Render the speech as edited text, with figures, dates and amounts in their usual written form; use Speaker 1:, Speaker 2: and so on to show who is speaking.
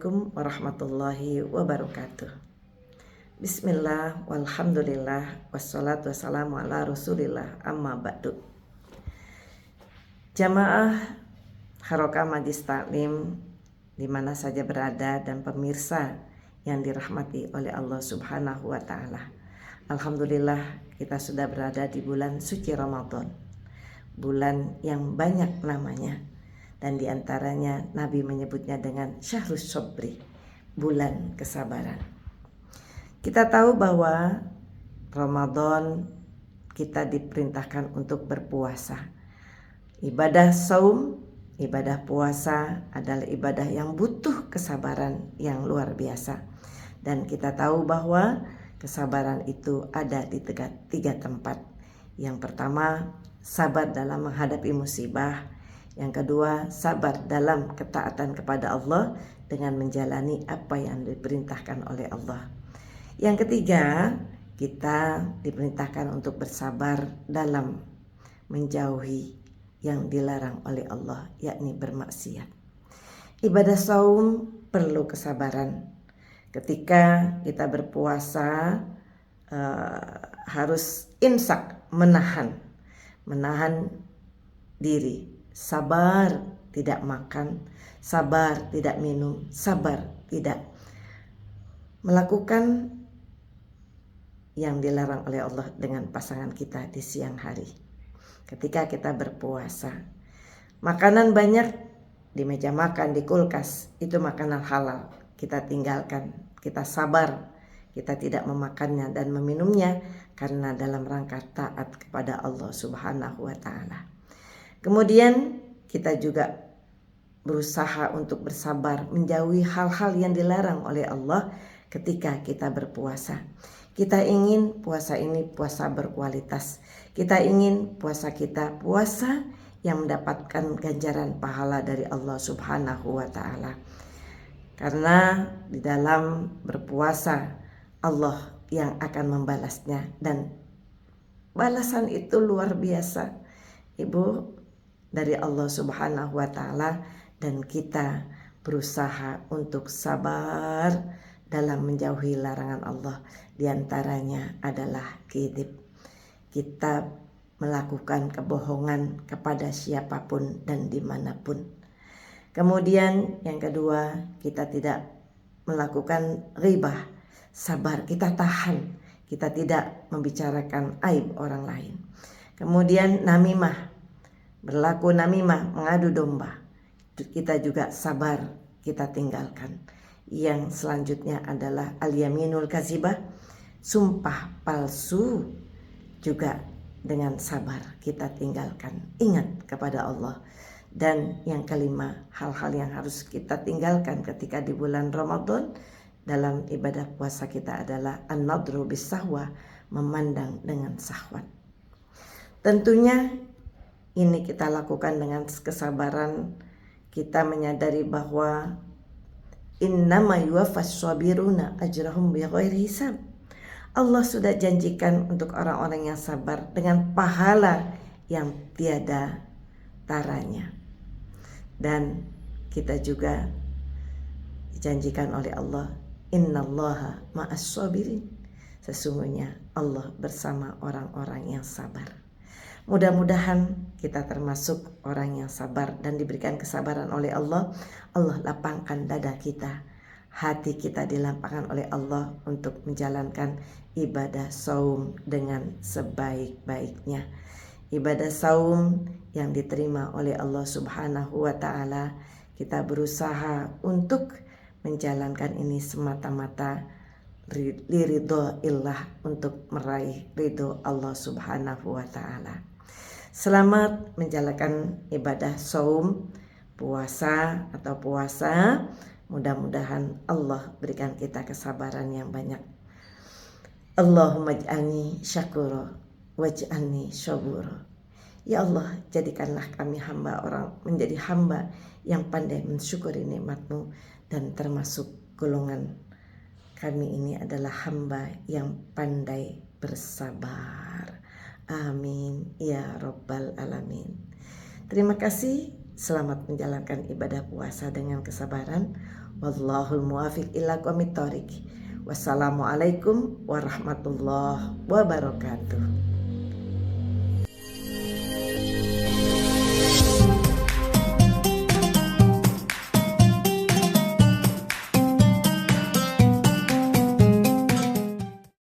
Speaker 1: Assalamualaikum warahmatullahi wabarakatuh. Bismillah, walhamdulillah, wassalatu wassalamu ala rasulillah, amma ba'du. Jamaah Harokah Majlis Taklim di mana saja berada dan pemirsa yang dirahmati oleh Allah Subhanahu wa taala. Alhamdulillah, kita sudah berada di bulan suci Ramadan. Bulan yang banyak namanya, dan diantaranya Nabi menyebutnya dengan Syahrus Sobri, bulan kesabaran. Kita tahu bahwa Ramadan kita diperintahkan untuk berpuasa. Ibadah saum, ibadah puasa adalah ibadah yang butuh kesabaran yang luar biasa. Dan kita tahu bahwa kesabaran itu ada di tiga tempat. Yang pertama, sabar dalam menghadapi musibah. Yang kedua, sabar dalam ketaatan kepada Allah dengan menjalani apa yang diperintahkan oleh Allah. Yang ketiga, kita diperintahkan untuk bersabar dalam menjauhi yang dilarang oleh Allah, yakni bermaksiat. Ibadah saum perlu kesabaran. Ketika kita berpuasa, harus imsak, menahan diri, sabar tidak makan, sabar tidak minum, sabar tidak melakukan yang dilarang oleh Allah dengan pasangan kita di siang hari. Ketika kita berpuasa, makanan banyak di meja makan, di kulkas, itu makanan halal, kita tinggalkan, kita sabar, kita tidak memakannya dan meminumnya karena dalam rangka taat kepada Allah Subhanahu wa taala. Kemudian kita juga berusaha untuk bersabar menjauhi hal-hal yang dilarang oleh Allah ketika kita berpuasa. Kita ingin puasa ini puasa berkualitas. Kita ingin puasa kita puasa yang mendapatkan ganjaran pahala dari Allah Subhanahu wa taala. Karena di dalam berpuasa Allah yang akan membalasnya, dan balasan itu luar biasa, Ibu, dari Allah Subhanahu wa taala, dan kita berusaha untuk sabar dalam menjauhi larangan Allah. Di antaranya adalah kadzib. Kita melakukan kebohongan kepada siapapun dan dimanapun. Kemudian yang kedua, kita tidak melakukan ghibah. Sabar, kita tahan, kita tidak membicarakan aib orang lain. Kemudian namimah, berlaku namimah, mengadu domba, kita juga sabar, kita tinggalkan. Yang selanjutnya adalah al-yaminul kazibah, sumpah palsu, juga dengan sabar kita tinggalkan. Ingat kepada Allah. Dan yang kelima, hal-hal yang harus kita tinggalkan ketika di bulan Ramadan dalam ibadah puasa kita adalah an-nadru bis-sahwa, memandang dengan syahwat. Tentunya ini kita lakukan dengan kesabaran. Kita menyadari bahwa innama yuwaffas sabiruna ajrahum bighairi hisab. Allah sudah janjikan untuk orang-orang yang sabar dengan pahala yang tiada taranya. Dan kita juga dijanjikan oleh Allah, innallaha ma'as sabirin. Sesungguhnya Allah bersama orang-orang yang sabar. Mudah-mudahan kita termasuk orang yang sabar dan diberikan kesabaran oleh Allah. Allah lapangkan dada kita, hati kita dilapangkan oleh Allah untuk menjalankan ibadah saum dengan sebaik-baiknya. Ibadah saum yang diterima oleh Allah Subhanahu wa taala, kita berusaha untuk menjalankan ini semata-mata liridho illah, untuk meraih ridho Allah Subhanahu wa taala. Selamat menjalankan ibadah saum, puasa atau puasa. Mudah-mudahan Allah berikan kita kesabaran yang banyak. Allahumma ij'alni syakura waj'alni syabura. Ya Allah, jadikanlah kami menjadi hamba yang pandai mensyukuri nikmat-Mu, dan termasuk golongan kami ini adalah hamba yang pandai bersabar. Amin ya rabbal alamin. Terima kasih Selamat menjalankan ibadah puasa dengan kesabaran. Wallahul muwafiq ila aqwamit thoriq. Wassalamualaikum warahmatullahi wabarakatuh.